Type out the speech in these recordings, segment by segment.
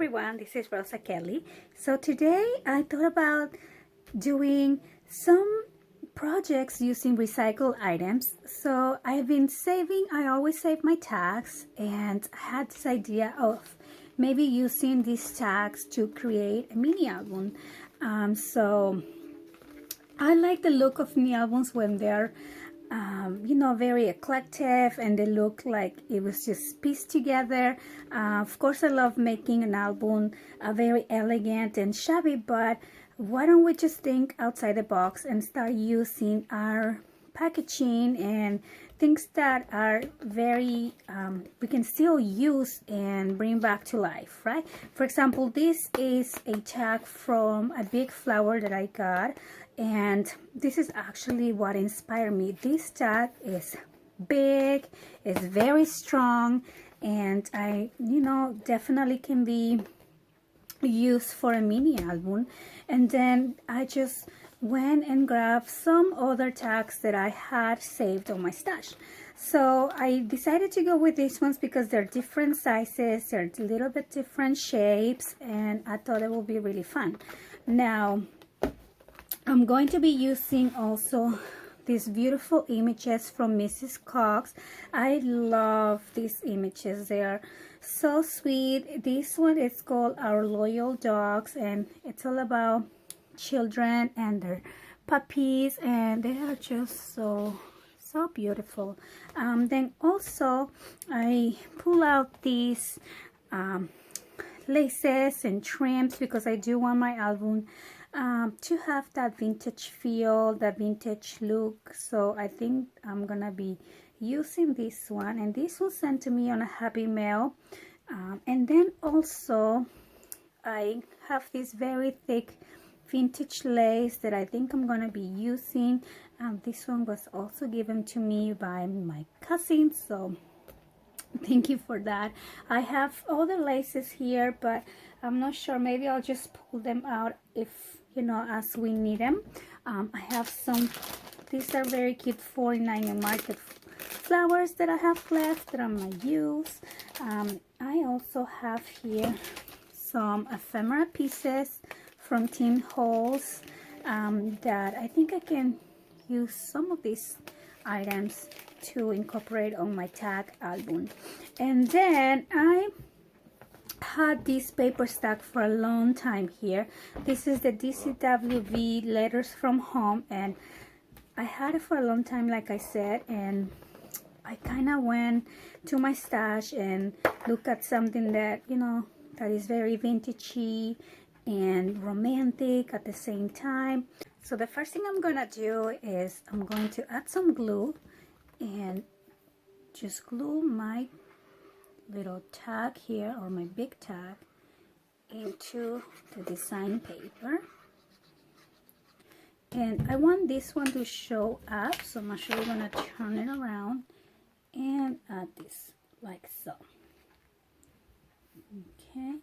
everyone, this is Rosa Kelly. So today I thought about doing some projects using recycled items. So I've been saving, I always save my tags, and I had this idea of maybe using these tags to create a mini album. So I like the look of mini albums when they're very eclectic and they look like it was just pieced together. Of course, I love making an album very elegant and shabby, but why don't we just think outside the box and start using our packaging and things that are very we can still use and bring back to life, right? For example, this is a tag from a big flower that I got, and this is actually what inspired me. This tag is big, it's very strong, and I definitely can be used for a mini album. And then I just went and grabbed some other tags that I had saved on my stash. So I decided to go with these ones because they're different sizes, they're a little bit different shapes, and I thought it would be really fun. Now I'm going to be using also these beautiful images from Mrs. Cogs. I love these images. They are so sweet. This one is called Our Loyal Dogs, and it's all about children and their puppies, and they are just so beautiful. Then also I pull out these laces and trims because I do want my album to have that vintage feel, that vintage look. So I think I'm gonna be using this one, and this was sent to me on a Happy Mail. And then also I have this very thick vintage lace that I think I'm gonna be using. This one was also given to me by my cousin, so thank you for that. I have other laces here, but I'm not sure, maybe I'll just pull them out if as we need them. I have some, these are very cute 49 in market flowers that I have left that I'm gonna use. I also have here some ephemera pieces from tin holes that I think I can use some of these items to incorporate on my tag album. And then I had this paper stack for a long time here. This is the DCWV Letters from Home, and I had it for a long time, like I said, and I kind of went to my stash and looked at something that that is very vintagey and romantic at the same time. So the first thing I'm gonna do is I'm going to add some glue and just glue my little tag here, or my big tag, into the design paper. And I want this one to show up, so I'm actually gonna turn it around and add this like so. Okay,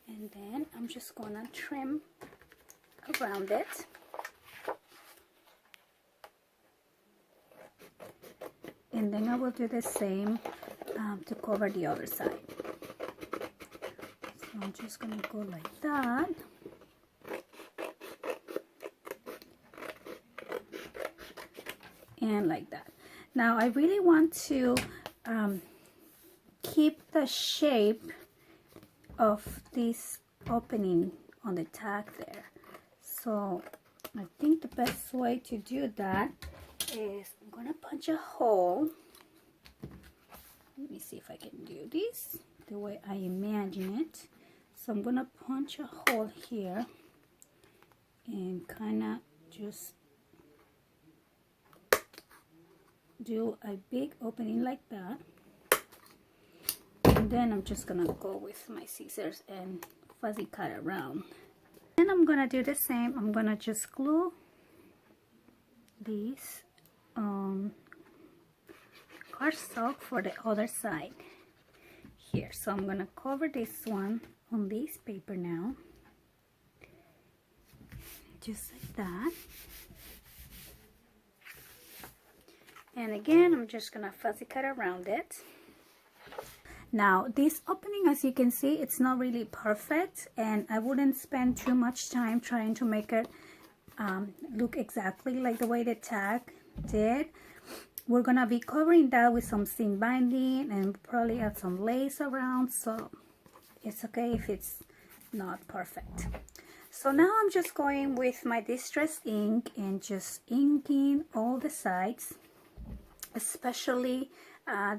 and then I'm just gonna trim around it. And then I will do the same to cover the other side. So I'm just going to go like that. And like that. Now I really want to keep the shape of this opening on the tag there. So I think the best way to do that is I'm gonna punch a hole. Let me see if I can do this the way I imagine it. So I'm gonna punch a hole here and kind of just do a big opening like that. And then I'm just gonna go with my scissors and fuzzy cut around. Then I'm gonna do the same. I'm gonna just glue these cardstock for the other side here. So I'm gonna cover this one on this paper now, just like that. And again, I'm just gonna fuzzy cut around it. Now this opening, as you can see, it's not really perfect, and I wouldn't spend too much time trying to make it look exactly like the way the tag did. We're gonna be covering that with some seam binding and probably add some lace around, so it's okay if it's not perfect. So now I'm just going with my distress ink and just inking all the sides, especially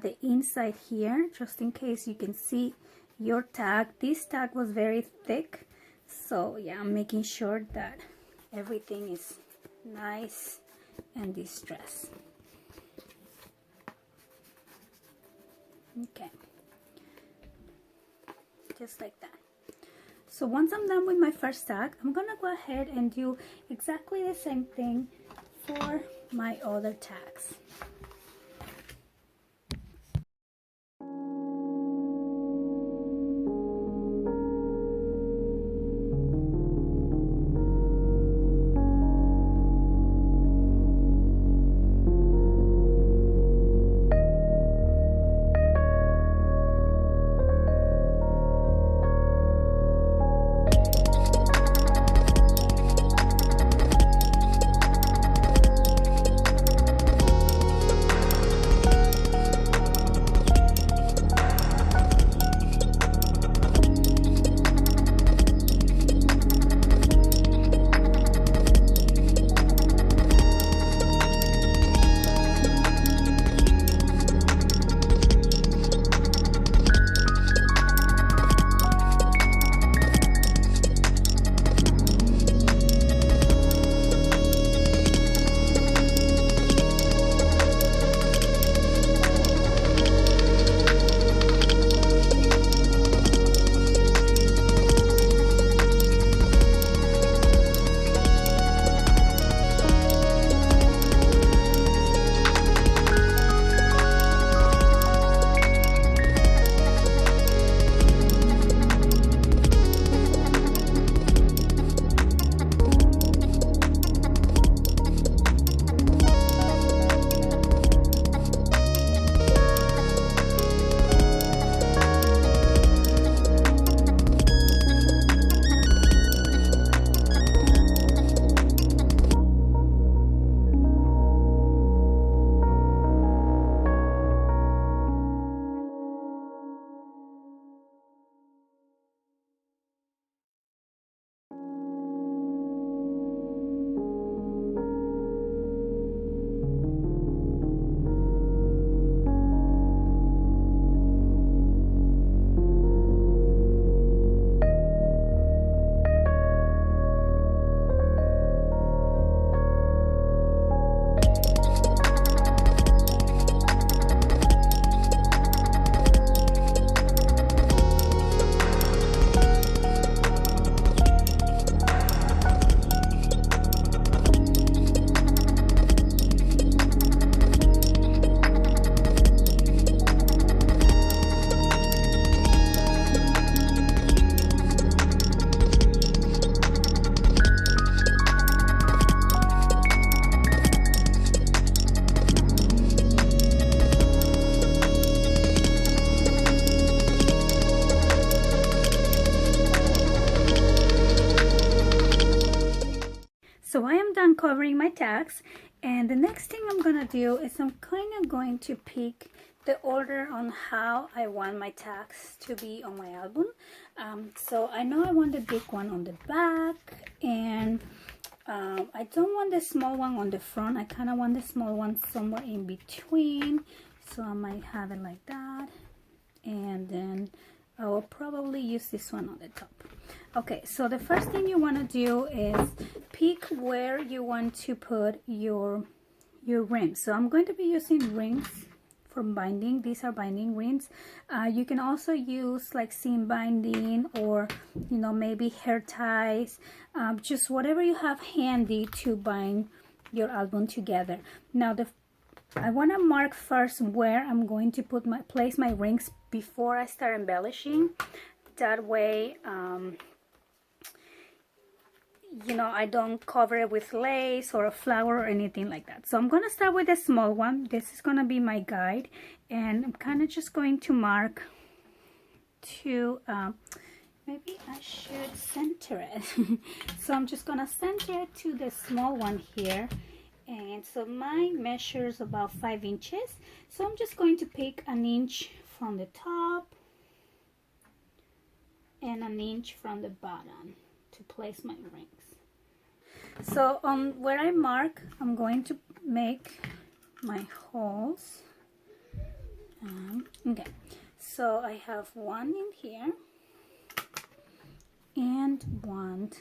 the inside here, just in case you can see your tag. This tag was very thick, so yeah, I'm making sure that everything is nice and distressed. Okay, just like that. So once I'm done with my first tag, I'm gonna go ahead and do exactly the same thing for my other tags. So I am done covering my tags, and the next thing I'm gonna do is I'm kind of going to pick the order on how I want my tags to be on my album. So I know I want the big one on the back, and I don't want the small one on the front. I kind of want the small one somewhere in between, so I might have it like that, and then I will probably use this one on the top. Okay, so the first thing you want to do is pick where you want to put your rims. So I'm going to be using rings for binding. These are binding rings. You can also use like seam binding, or you know, maybe hair ties, just whatever you have handy to bind your album together. Now I want to mark first where I'm going to place my rings before I start embellishing. That way, you know, I don't cover it with lace or a flower or anything like that. So I'm going to start with a small one. This is going to be my guide, and I'm kind of just going to mark to maybe I should center it. So I'm just gonna center it to the small one here. And so mine measures about 5 inches. So I'm just going to pick an inch from the top and an inch from the bottom to place my rings. So on where I mark, I'm going to make my holes. Okay, so I have one in here and one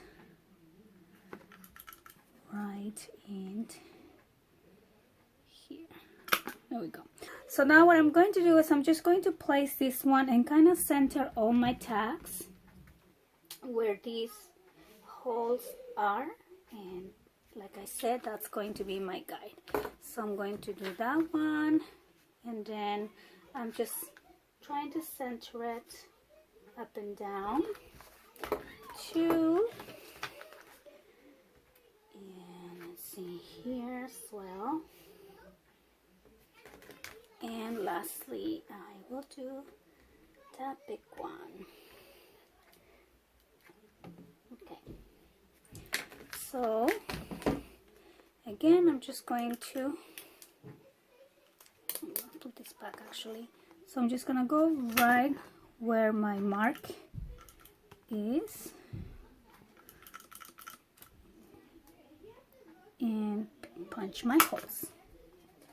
right in here. There we go. So now what I'm going to do is I'm just going to place this one and kind of center all my tags where these holes are, and like I said, that's going to be my guide. So I'm going to do that one, and then I'm just trying to center it up and down. 2, and let's see here as well. And lastly, I will do that big one. Okay. So again, I'm just going to put this back actually. So I'm just gonna go right where my mark is and punch my holes.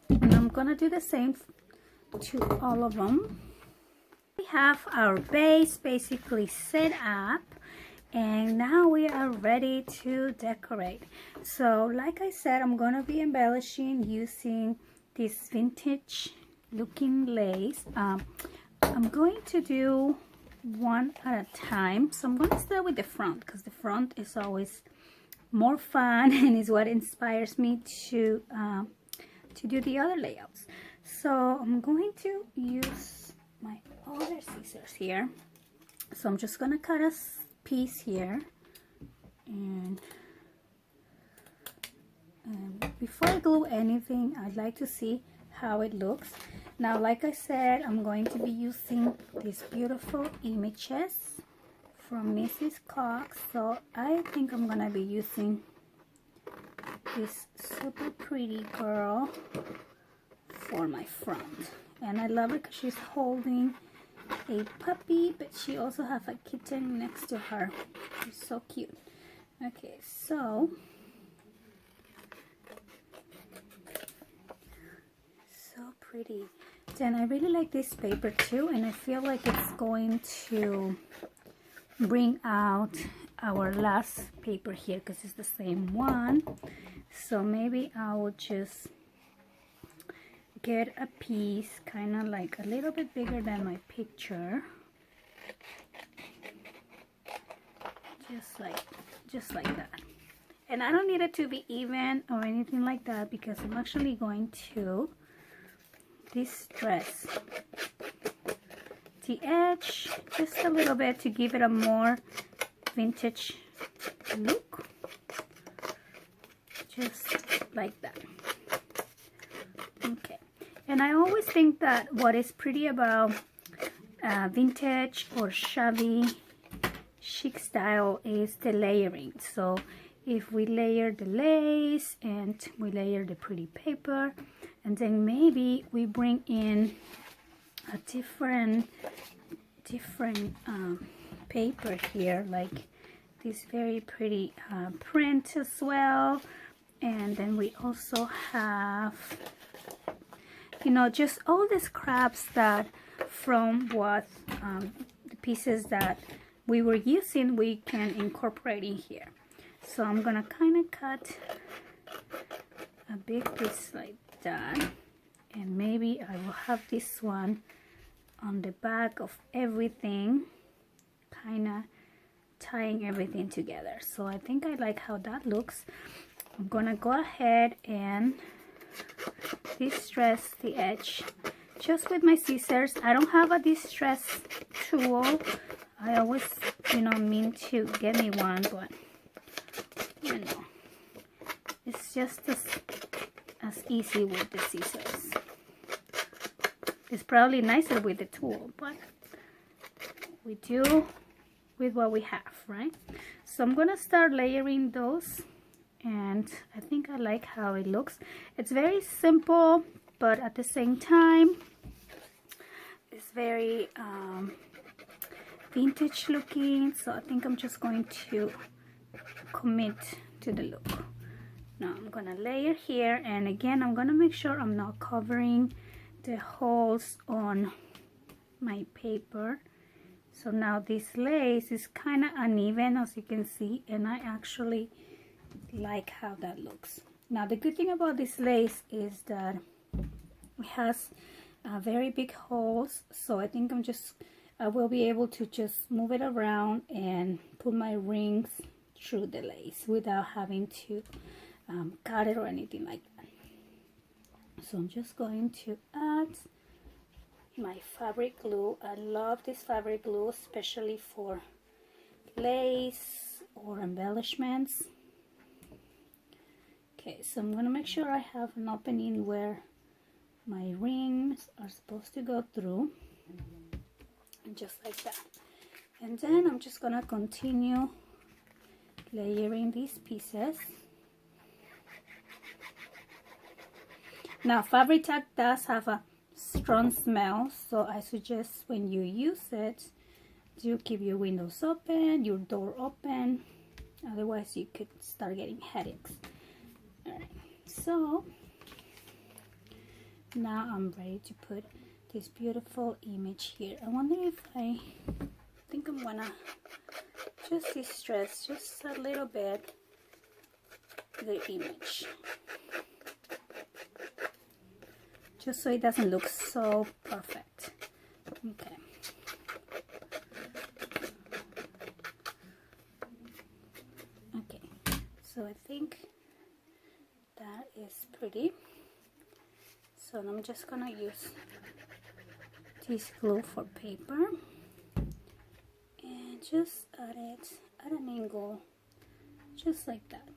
And I'm gonna do the same to all of them. We have our base basically set up, and now we are ready to decorate. So like I said, I'm gonna be embellishing using this vintage looking lace. I'm going to do one at a time. So I'm going to start with the front because the front is always more fun and is what inspires me to do the other layouts. So I'm going to use my other scissors here. So I'm just gonna cut a piece here, and before I glue anything, I'd like to see how it looks. Now, like I said, I'm going to be using these beautiful images from Mrs. Cogs. So I think I'm gonna be using this super pretty girl for my front, and I love her because she's holding a puppy, but she also has a kitten next to her. She's so cute. Okay, so pretty. Then I really like this paper too, and I feel like it's going to bring out our last paper here because it's the same one. So maybe I will just get a piece kind of like a little bit bigger than my picture, just like that. And I don't need it to be even or anything like that because I'm actually going to distress the edge just a little bit to give it a more vintage look, just like that. Okay, and I always think that what is pretty about vintage or shabby chic style is the layering. So if we layer the lace and we layer the pretty paper, and then maybe we bring in a different paper here, like this very pretty print as well. And then we also have, you know, just all the scraps that from what the pieces that we were using, we can incorporate in here. So I'm gonna kind of cut a big piece like that, and maybe I will have this one on the back of everything, kind of tying everything together. So I think I like how that looks. I'm gonna go ahead and distress the edge just with my scissors. I don't have a distress tool. I always, you know, mean to get me one, but you know, it's just as easy with the scissors. It's probably nicer with the tool, but we do with what we have, right? So I'm gonna start layering those, and I think I like how it looks. It's very simple, but at the same time it's very vintage looking, so I think I'm just going to commit to the look. Now I'm gonna layer here, and again I'm gonna make sure I'm not covering the holes on my paper. So now this lace is kind of uneven, as you can see, and I actually like how that looks. Now the good thing about this lace is that it has very big holes, so I think I will be able to just move it around and put my rings through the lace without having to cut it or anything like that. So I'm just going to add my fabric glue. I love this fabric glue, especially for lace or embellishments. Okay, so I'm gonna make sure I have an opening where my rings are supposed to go through, and just like that. And then I'm just gonna continue layering these pieces. Now fabric tack does have a strong smell, so I suggest when you use it, do keep your windows open, your door open, otherwise you could start getting headaches. Alright, so now I'm ready to put this beautiful image here. I wonder if I think I'm gonna just distress just a little bit the image, just so it doesn't look so perfect. Okay. Okay, so I think that is pretty. So I'm just gonna use this glue for paper and just add it at an angle, just like that.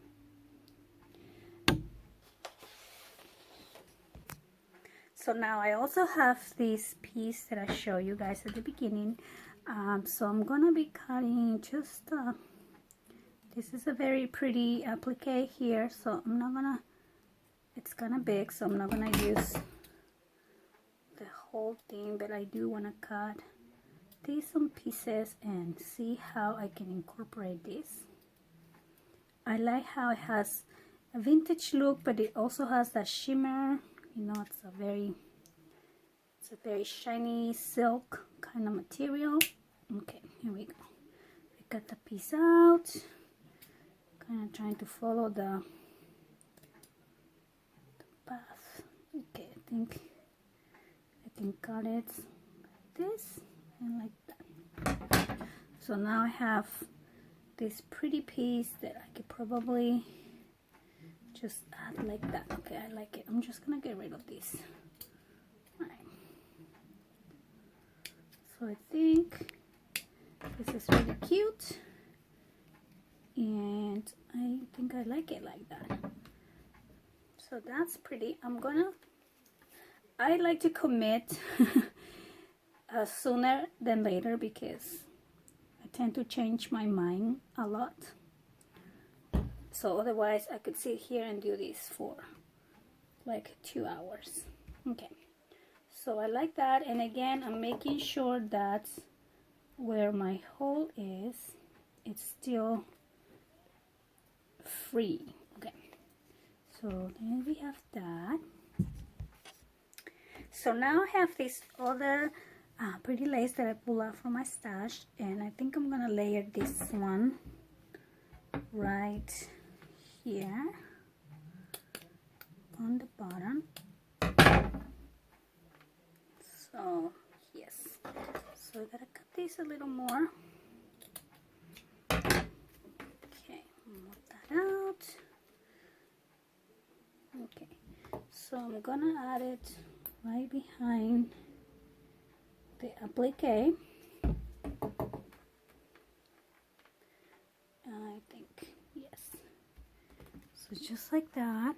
So now I also have this piece that I showed you guys at the beginning. So I'm gonna be cutting just this is a very pretty applique here, so I'm not gonna, it's kind of big, so I'm not gonna use the whole thing, but I do want to cut these some pieces and see how I can incorporate this. I like how it has a vintage look, but it also has that shimmer. You know, it's a very shiny silk kind of material. Okay, here we go. I cut the piece out, kind of trying to follow the path. Okay, I think I can cut it like this and like that. So now I have this pretty piece that I could probably just add like that. Okay, I like it. I'm just gonna get rid of this. Alright. So I think this is really cute, and I think I like it like that. So that's pretty. I like to commit sooner than later because I tend to change my mind a lot. So otherwise I could sit here and do this for like 2 hours. Okay, so I like that, and again I'm making sure that where my hole is, it's still free. Okay, so then we have that. So now I have this other pretty lace that I pulled out from my stash, and I think I'm gonna layer this one right here on the bottom. So yes, so I gotta cut this a little more. Okay, move that out. Okay, so I'm gonna add it right behind the applique. I think, yes. So just like that.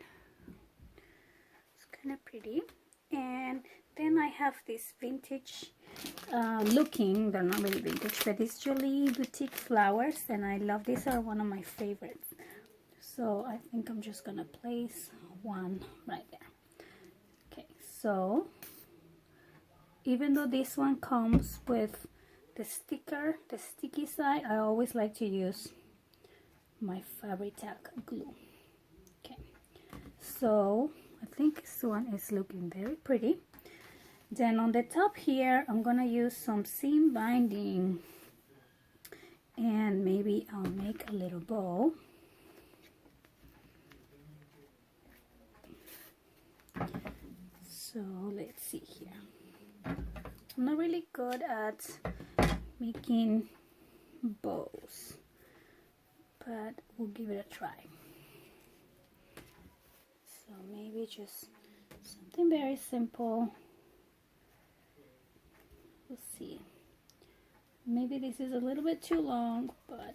It's kind of pretty. And then I have this vintage looking. They're not really vintage, but it's Jolie Boutique flowers, and I love these. Are one of my favorites. So I think I'm just gonna place one right there. Okay, so even though this one comes with the sticker, the sticky side, I always like to use my Fabri-Tac glue. Okay, so I think this one is looking very pretty. Then on the top here, I'm gonna use some seam binding, and maybe I'll make a little bow. So let's see here. I'm not really good at making bows, but we'll give it a try. So maybe just something very simple. We'll see. Maybe this is a little bit too long, but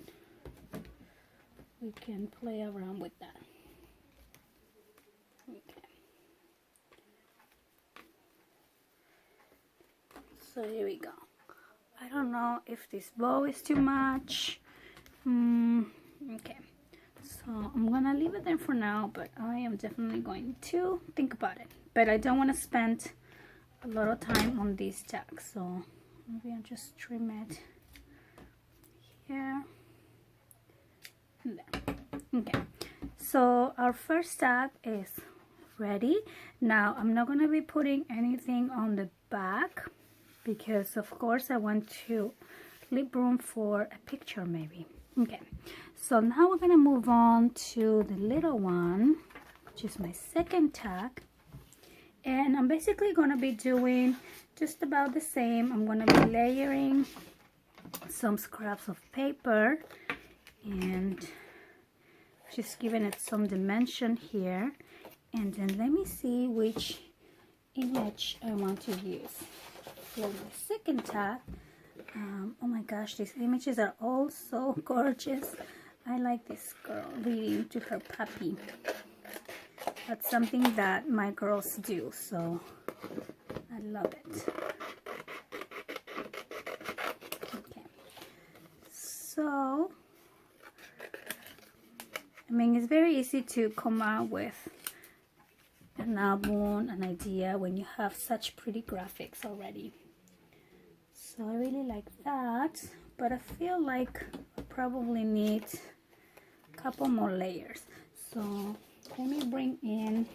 we can play around with that. Okay. So here we go. I don't know if this bow is too much. Okay. So I'm gonna leave it there for now, but I am definitely going to think about it. But I don't want to spend a lot of time on these tags, so maybe I'll just trim it here and there. Okay, so our first tag is ready. Now I'm not going to be putting anything on the back because of course I want to leave room for a picture maybe. Okay, so now we're going to move on to the little one, which is my second tag. And I'm basically going to be doing just about the same. I'm going to be layering some scraps of paper and just giving it some dimension here. And then let me see which image I want to use for my second tag. Oh my gosh, these images are all so gorgeous. I like this girl reading to her puppy. That's something that my girls do, so I love it. Okay, so I mean, it's very easy to come out with an album, an idea when you have such pretty graphics already. So I really like that, but I feel like I probably need a couple more layers. So let me bring in,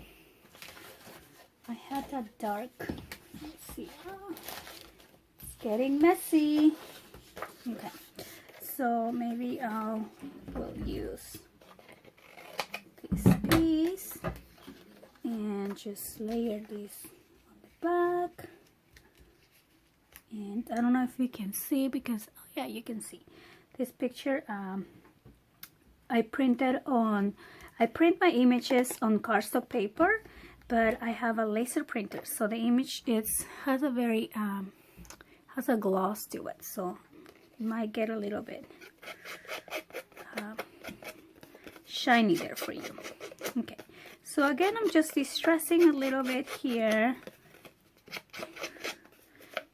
I had a dark, let's see, it's getting messy. Okay, so maybe we'll use this piece and just layer this on the back. And I don't know if you can see because, oh yeah, you can see this picture. I print my images on cardstock paper, but I have a laser printer, so the image has a very has a gloss to it, so it might get a little bit shiny there for you. Okay, so again, I'm just distressing a little bit here,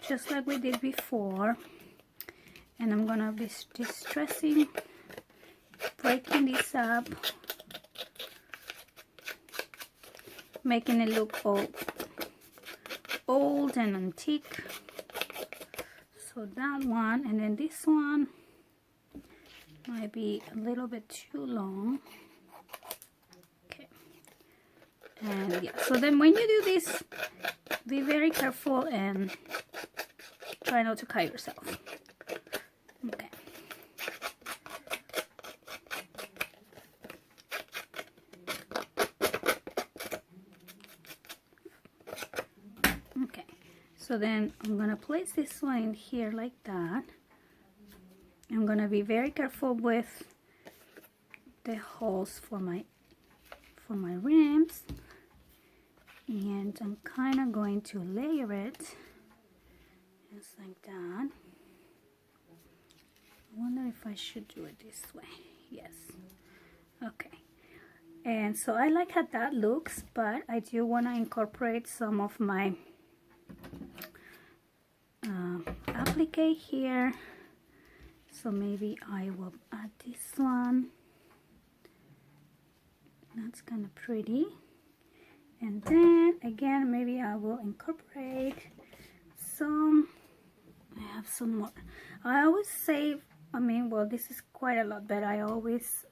just like we did before, and I'm gonna be distressing, breaking this up, making it look old and antique. So that one, and then this one might be a little bit too long. Okay, and yeah, so then when you do this, be very careful and try not to cut yourself. Okay. Okay, so then I'm gonna place this one in here like that. I'm gonna be very careful with the holes for my rims, and I'm kind of going to layer it just like that. I wonder if I should do it this way. Yes. Okay. And so I like how that looks, but I do want to incorporate some of my applique here, so maybe I will add this one. That's kind of pretty. And then again, maybe I will incorporate some. I have some more. I always save, well, this is quite a lot, but I always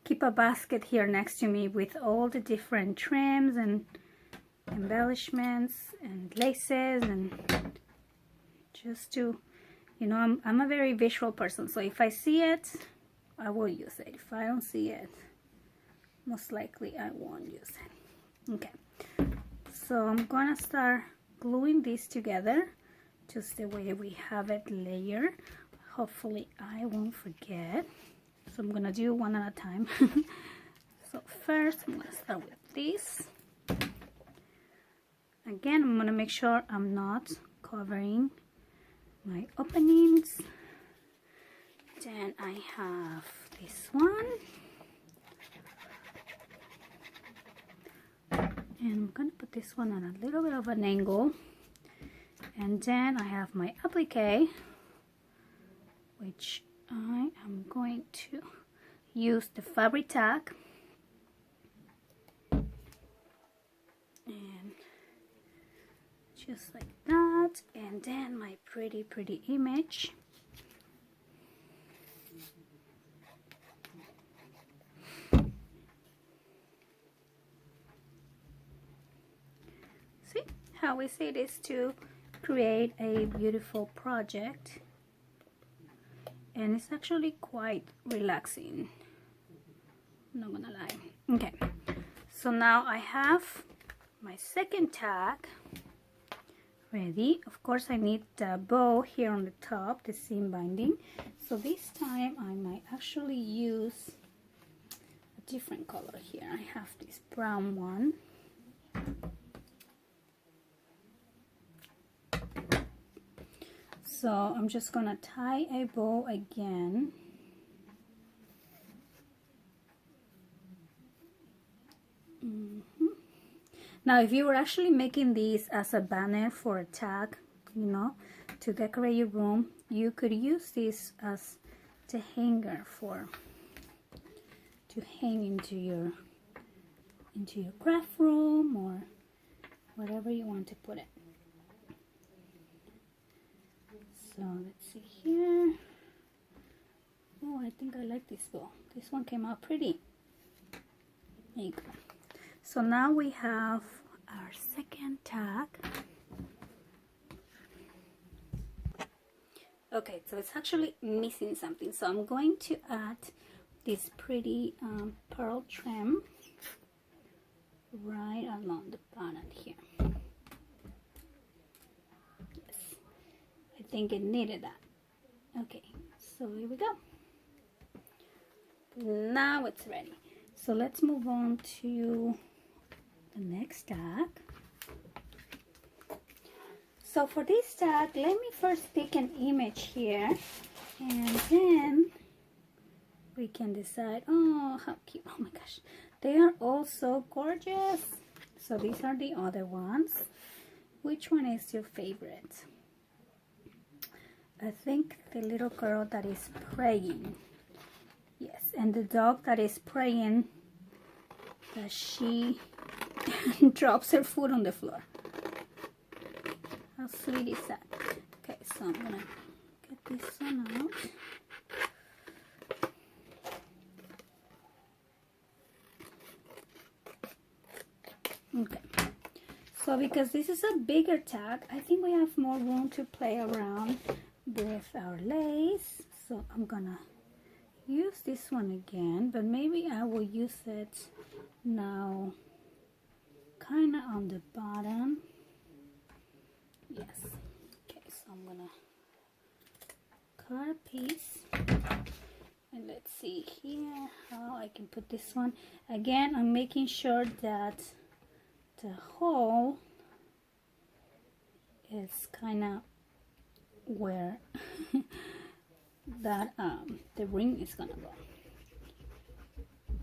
keep a basket here next to me with all the different trims and embellishments and laces, and just to, I'm a very visual person, so if I see it, I will use it. If I don't see it, most likely I won't use it. Okay, so I'm gonna start gluing these together just the way we have it layered. Hopefully I won't forget, so I'm gonna do one at a time. So first I'm gonna start with this. Again, I'm gonna make sure I'm not covering my openings. Then I have this one, and I'm gonna put this one on a little bit of an angle, and then I have my applique, which I am going to use the fabric tag, and just like that, and then my pretty image. See how easy it is to create a beautiful project, and it's actually quite relaxing, I'm not gonna lie. Okay, so now I have my second tag ready. Of course I need the bow here on the top, the seam binding, so this time I might actually use a different color here. I have this brown one. So I'm just gonna tie a bow again. Now if you were actually making these as a banner for a tag, to decorate your room, you could use this as the hanger to hang into your craft room or wherever you want to put it. So let's see here. Oh, I think I like this bow. This one came out pretty. There you go. So now we have our second tag. Okay, so it's actually missing something, so I'm going to add this pretty pearl trim right along the bottom here. Yes, I think it needed that. Okay, so here we go. Now it's ready. So let's move on to the next tag. So for this tag, let me first pick an image here, and then we can decide. Oh, how cute. Oh my gosh, they are all so gorgeous. So these are the other ones. Which one is your favorite? I think the little girl that is praying. Yes, and the dog that is praying that she drops her food on the floor. How sweet is that? Okay, so I'm gonna get this one out. Okay, so because this is a bigger tag, I think we have more room to play around with our lace. So I'm gonna use this one again, but maybe I will use it now kind of on the bottom. Yes. Okay, so I'm gonna cut a piece, and let's see here how I can put this one. Again, I'm making sure that the hole is kind of where that the ring is gonna go,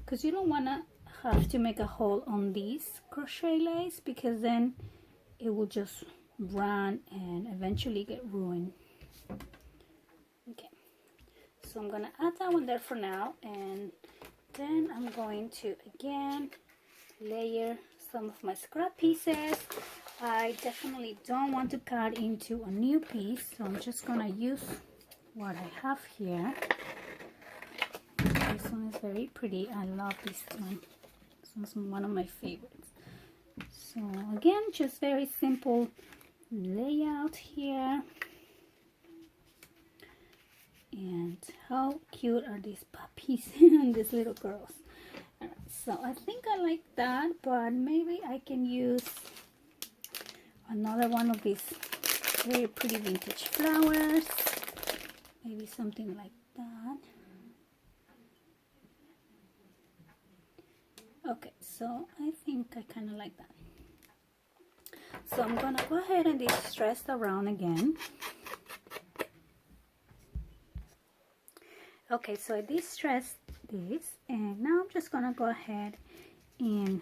because you don't want to have to make a hole on these crochet lace, because then it will just run and eventually get ruined. Okay, so I'm gonna add that one there for now, and then I'm going to again layer some of my scrap pieces. I definitely don't want to cut into a new piece, so I'm just gonna use what I have here. This one is very pretty. I love this one. This one's one of my favorites. So again, just very simple layout here. And how cute are these puppies and these little girls. All right, so I think I like that, but maybe I can use another one of these very pretty vintage flowers. Maybe something like that. Okay, so I think I kind of like that. So I'm gonna go ahead and distress around again. Okay, so I distressed this, and now I'm just gonna go ahead and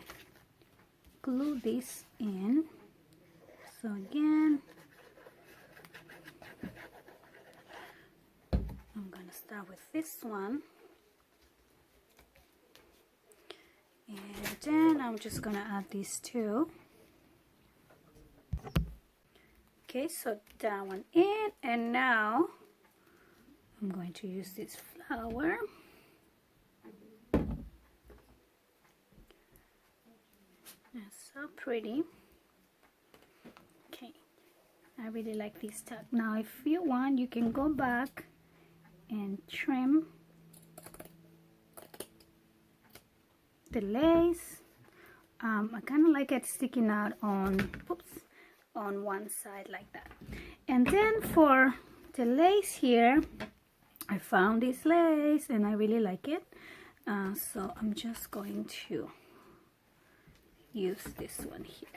glue this in. So again, I'm gonna start with this one, and then I'm just gonna add these two. Okay, so that one in, and now I'm going to use this flower. That's so pretty. Okay, I really like this tag. Now if you want, you can go back and trim the lace. I kind of like it sticking out on, on one side like that. And then for the lace here, I found this lace and I really like it. So I'm just going to use this one here.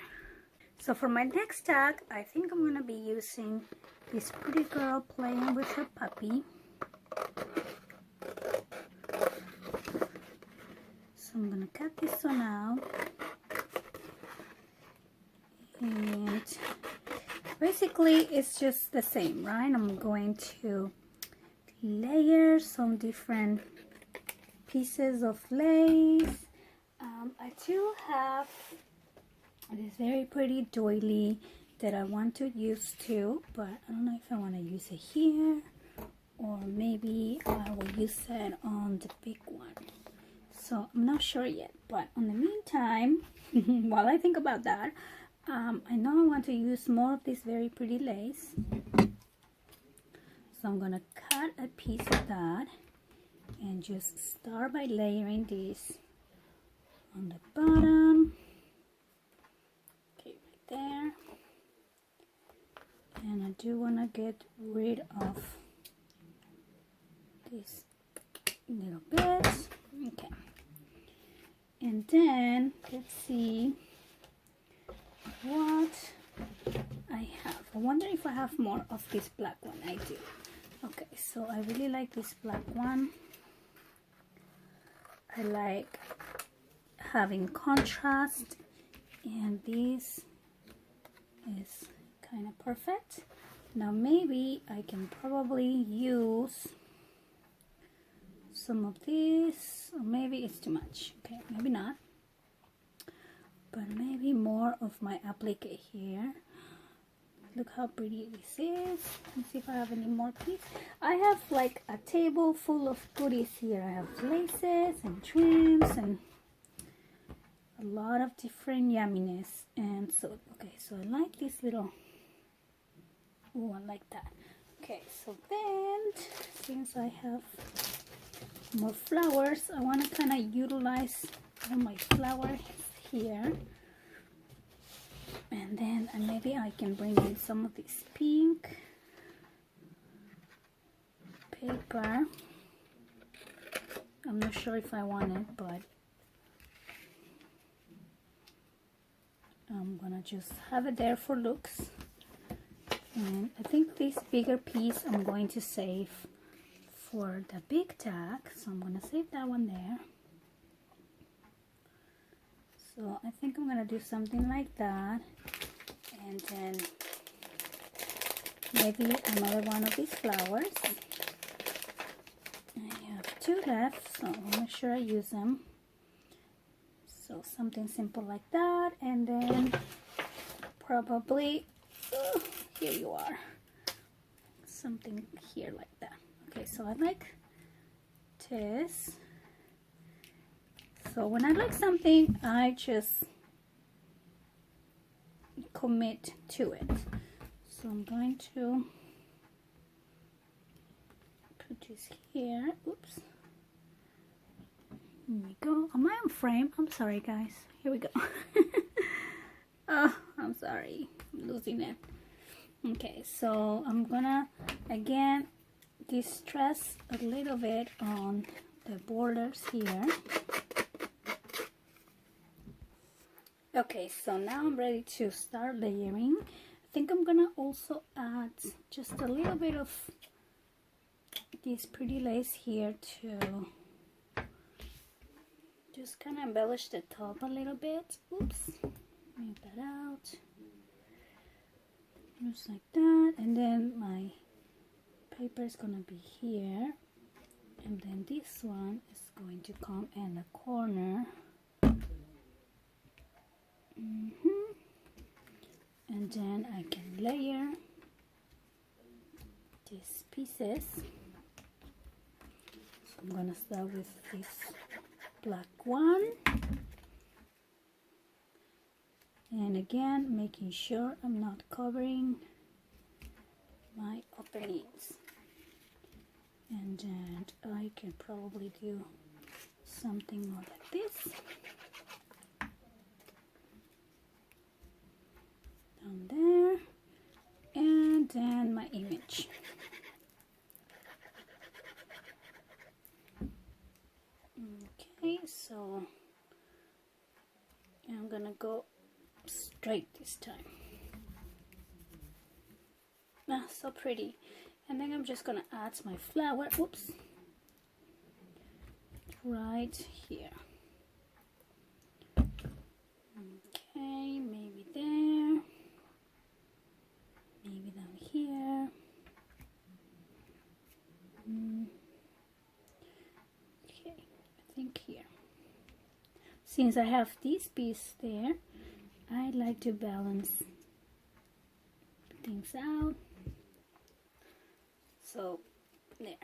So for my next tag, I think I'm going to be using this pretty girl playing with her puppy. So I'm going to cut this one out. And basically it's just the same, right? I'm going to layer some different pieces of lace. I do have this very pretty doily that I want to use too, but I don't know if I want to use it here or maybe I will use it on the big one. So I'm not sure yet, but in the meantime, while I think about that, I know I want to use more of this very pretty lace. So I'm gonna cut a piece of that and just start by layering this on the bottom. Okay, right there. And I do want to get rid of these little bits. Okay. And then let's see what I have. I wonder if I have more of this black one. I do. Okay, so I really like this black one. I like having contrast, and this is kind of perfect. Now maybe I can probably use some of this, or maybe it's too much. Okay, maybe not, but maybe more of my applique here. Look how pretty this is. Let's see if I have any more pieces. I have like a table full of goodies here. I have laces and trims and a lot of different yumminess. And so, okay, so I like this little, oh, I like that. Okay, so then, since I have more flowers, I want to kind of utilize all my flowers here. And then maybe I can bring in some of this pink paper. I'm not sure if I want it, but I'm gonna just have it there for looks. And I think this bigger piece I'm going to save for the big tag, so I'm gonna save that one there. So I think I'm gonna do something like that, and then maybe another one of these flowers. I have 2 left, so I'll make sure I use them. So something simple like that, and then probably, here you are, something here like that. Okay, so I like this. So when I like something, I just commit to it. So I'm going to put this here. Oops. Here we go. Am I on frame? I'm sorry, guys. Here we go. Oh, I'm sorry. I'm losing it. Okay, so I'm gonna again distress a little bit on the borders here. Okay, so now I'm ready to start layering. I think I'm gonna also add just a little bit of this pretty lace here to just kind of embellish the top a little bit. Oops, move that out. Just like that, and then my paper is gonna be here, and then this one is going to come in the corner. And then I can layer these pieces. So I'm gonna start with this black one, and again making sure I'm not covering my openings. And then I can probably do something more like this down there, and then my image. Okay, so I'm gonna go straight this time. Ah, so pretty. And then I'm just gonna add my flower, oops, right here. Okay, maybe there, maybe down here. Okay, I think here. Since I have this piece there, I like to balance things out. So there.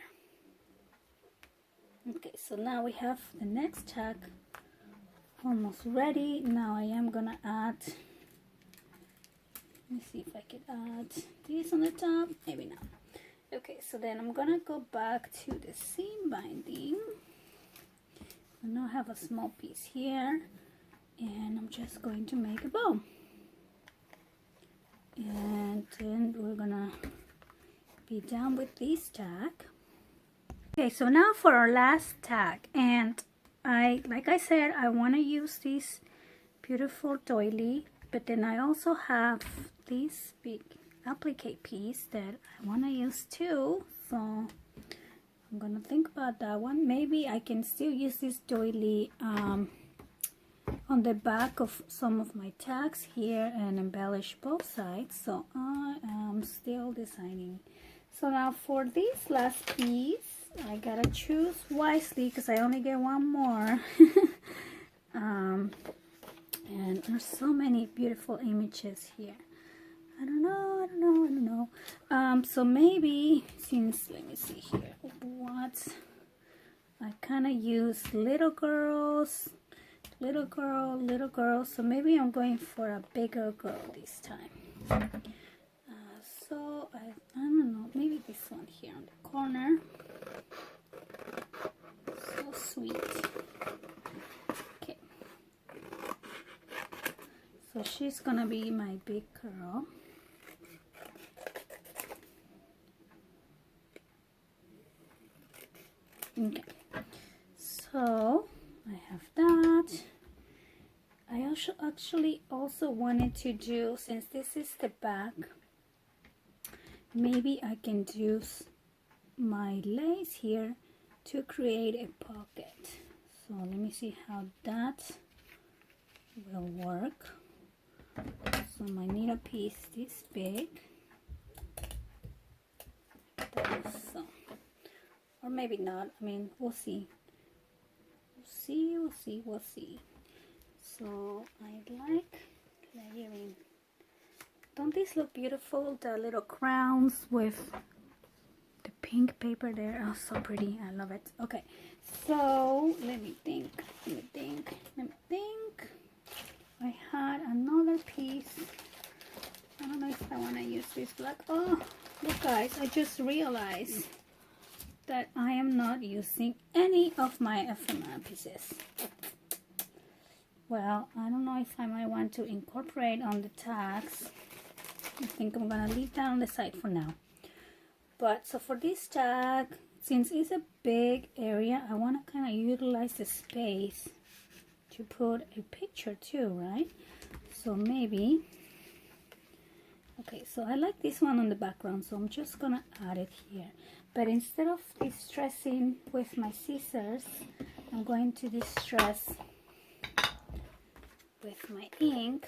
Okay, so now we have the next tag almost ready. Now I am gonna add, let me see if I can add this on the top, maybe not. Okay, so then I'm gonna go back to the seam binding. I now have a small piece here, and I'm just going to make a bow. And then we're gonna be done with this tag. Okay, so now for our last tag, and like I said, I want to use this beautiful doily, but then I also have this big applique piece that I want to use too, so I'm gonna think about that one. Maybe I can still use this doily on the back of some of my tags here and embellish both sides, so I am still designing. So now for this last piece, I gotta choose wisely because I only get one more. And there's so many beautiful images here. I don't know. So maybe, since, let me see here, what, I kind of use little girls, so maybe I'm going for a bigger girl this time. So I don't know, maybe this one here on the corner. So sweet. Okay. So she's gonna be my big girl. Okay. So I have that. I actually also wanted to do, since this is the back, maybe I can use my lace here to create a pocket. So let me see how that will work. So my needle piece this big, or maybe not. I mean, we'll see. We'll see. So I like layering. Don't these look beautiful? The little crowns with the pink paper there. Oh, so pretty. I love it. Okay, so let me think. I had another piece. I don't know if I want to use this black. Oh, look guys, I just realized that I am not using any of my ephemera pieces. Well, I don't know if I might want to incorporate on the tags. I think I'm gonna leave that on the side for now. But so for this tag, since it's a big area, I want to kind of utilize the space to put a picture too, right? So maybe, okay, so I like this one on the background, so I'm just gonna add it here. But instead of distressing with my scissors, I'm going to distress with my ink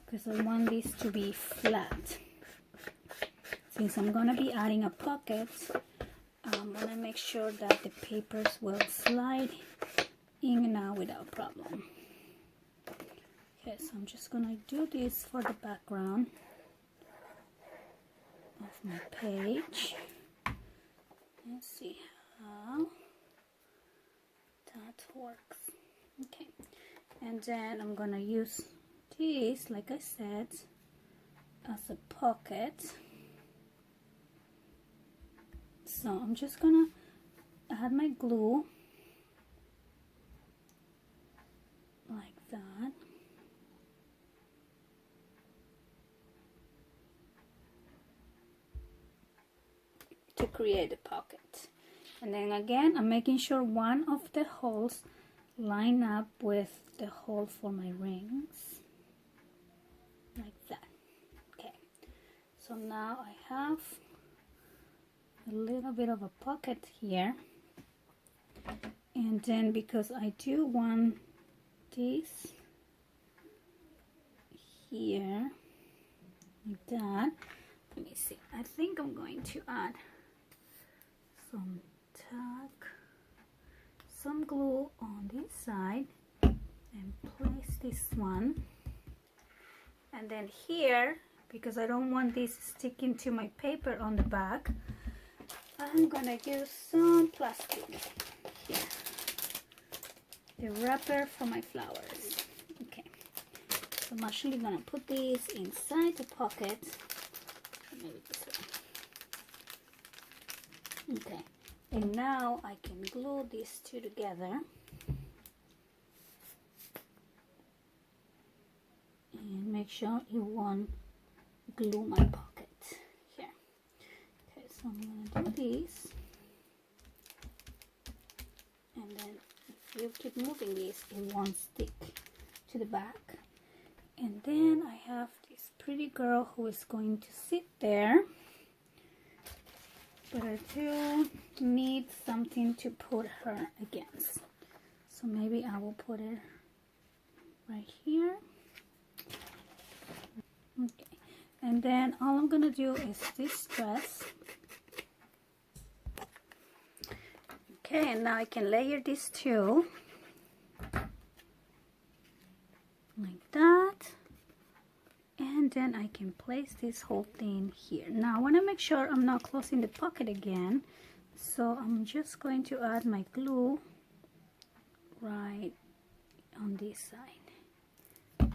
because I want this to be flat. Since I'm gonna be adding a pocket, I'm gonna make sure that the papers will slide in and out without problem. Okay, so I'm just gonna do this for the background of my page. Let's see how that works. Okay, and then I'm gonna use this, like I said, as a pocket. So I'm just gonna add my glue like that. To create a pocket. And then again, I'm making sure one of the holes line up with the hole for my rings. Like that. Okay. So now I have a little bit of a pocket here. And then because I do want this here, like that. Let me see. I think I'm going to add some tack, some glue on this side, and place this one. And then here, because I don't want this sticking to my paper on the back, I'm gonna use some plastic here, the wrapper for my flowers. Okay, so I'm actually gonna put these inside the pocket. Maybe this way. Okay, and now I can glue these two together and make sure it won't glue my pocket here. Okay, so I'm gonna do this, and then if you keep moving this, it won't stick to the back. And then I have this pretty girl who is going to sit there, but I do need something to put her against. So maybe I will put it right here. Okay, and then all I'm gonna do is distress. Okay, and now I can layer these two like that. And then I can place this whole thing here. Now I want to make sure I'm not closing the pocket again, so I'm just going to add my glue right on this side,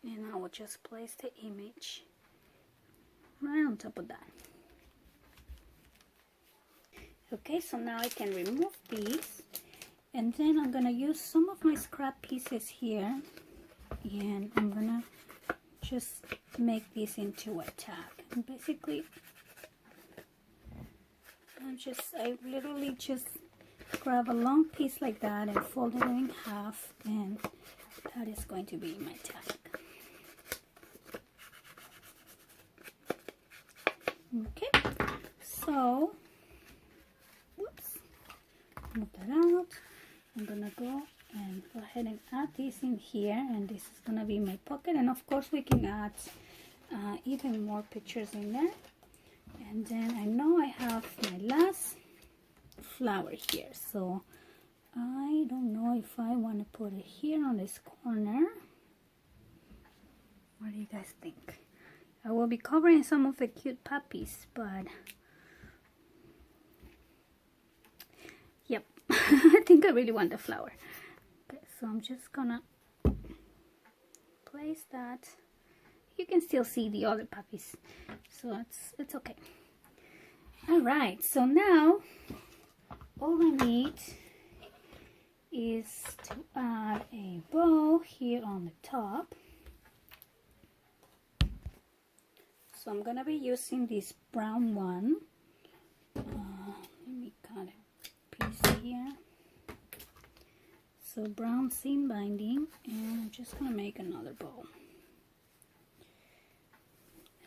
and I will just place the image right on top of that. Okay, so now I can remove these, and then I'm gonna use some of my scrap pieces here, and I'm gonna just make this into a tag. And basically I literally just grab a long piece like that and fold it in half, and that is going to be my tag. Okay, so whoops, move that out. I'm gonna go and go ahead and add this in here, and this is gonna be my pocket. And of course we can add even more pictures in there. And then I know I have my last flower here, so I don't know if I want to put it here on this corner. What do you guys think? I will be covering some of the cute puppies, but yep, I think I really want the flower. Okay, so I'm just gonna place that. You can still see the other puppies, so it's okay. All right, so now all I need is to add a bow here on the top. So I'm gonna be using this brown one. Let me cut a piece here. So brown seam binding, and I'm just gonna make another bow.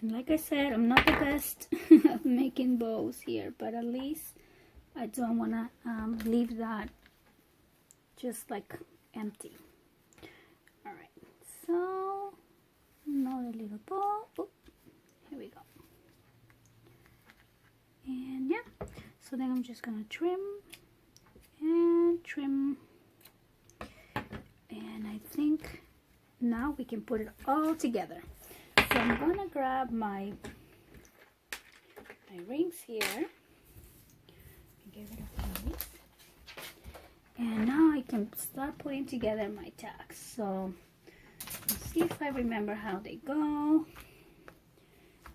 And like I said, I'm not the best at making bows here, but at least I don't wanna leave that just like empty. All right, so another little bow. Oh, here we go. And yeah, so then I'm just gonna trim and trim, and I think now we can put it all together. So I'm gonna grab my rings here and get rid of these, and now I can start putting together my tags. So let's see if I remember how they go.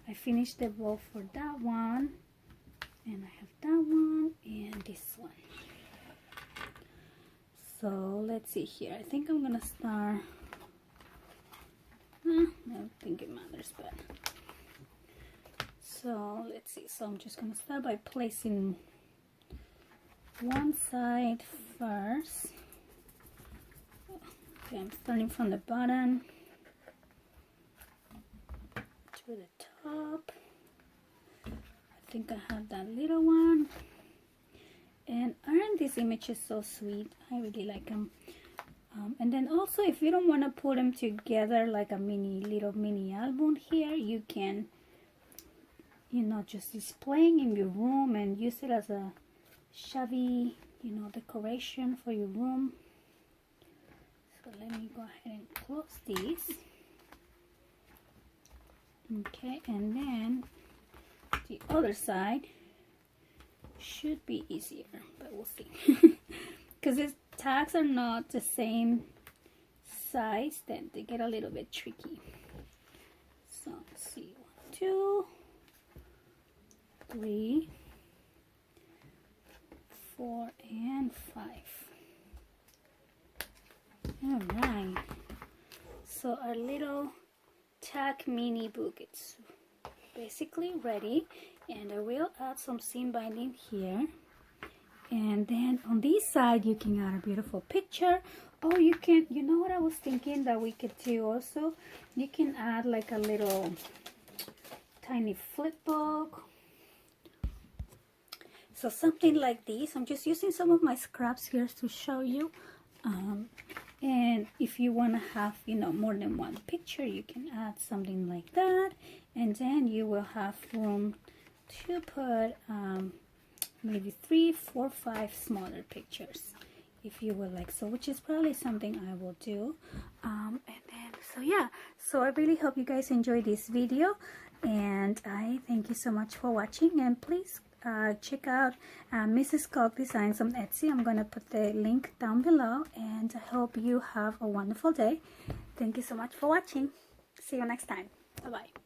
I finished the bow for that one, and I have that one and this one. So let's see here. I think I'm gonna start. I don't think it matters, but so let's see. So I'm just gonna start by placing one side first. Okay, I'm starting from the bottom to the top. I think I have that little one. And aren't these images so sweet? I really like them. And then also, if you don't want to put them together like a little mini album here, you can, you know, just displaying in your room and use it as a shabby, you know, decoration for your room. So let me go ahead and close these. Okay, and then the other side should be easier, but we'll see. Because these tags are not the same size, then they get a little bit tricky. So let's see, 1, 2, 3, 4, and 5. All right. So our little tag mini book, it's basically ready, and I will add some seam binding here, and then on this side you can add a beautiful picture, or you can, you know what I was thinking that we could do also, you can add like a little tiny flip book, so something like this. I'm just using some of my scraps here to show you. And if you want to have, you know, more than one picture, you can add something like that, and then you will have room to put maybe 3, 4, 5 smaller pictures if you would like, so which is probably something I will do. And then so yeah, so I really hope you guys enjoyed this video, and I thank you so much for watching, and please check out Mrs. Cogs Designs on Etsy. I'm going to put the link down below, and I hope you have a wonderful day. Thank you so much for watching. See you next time. Bye-bye.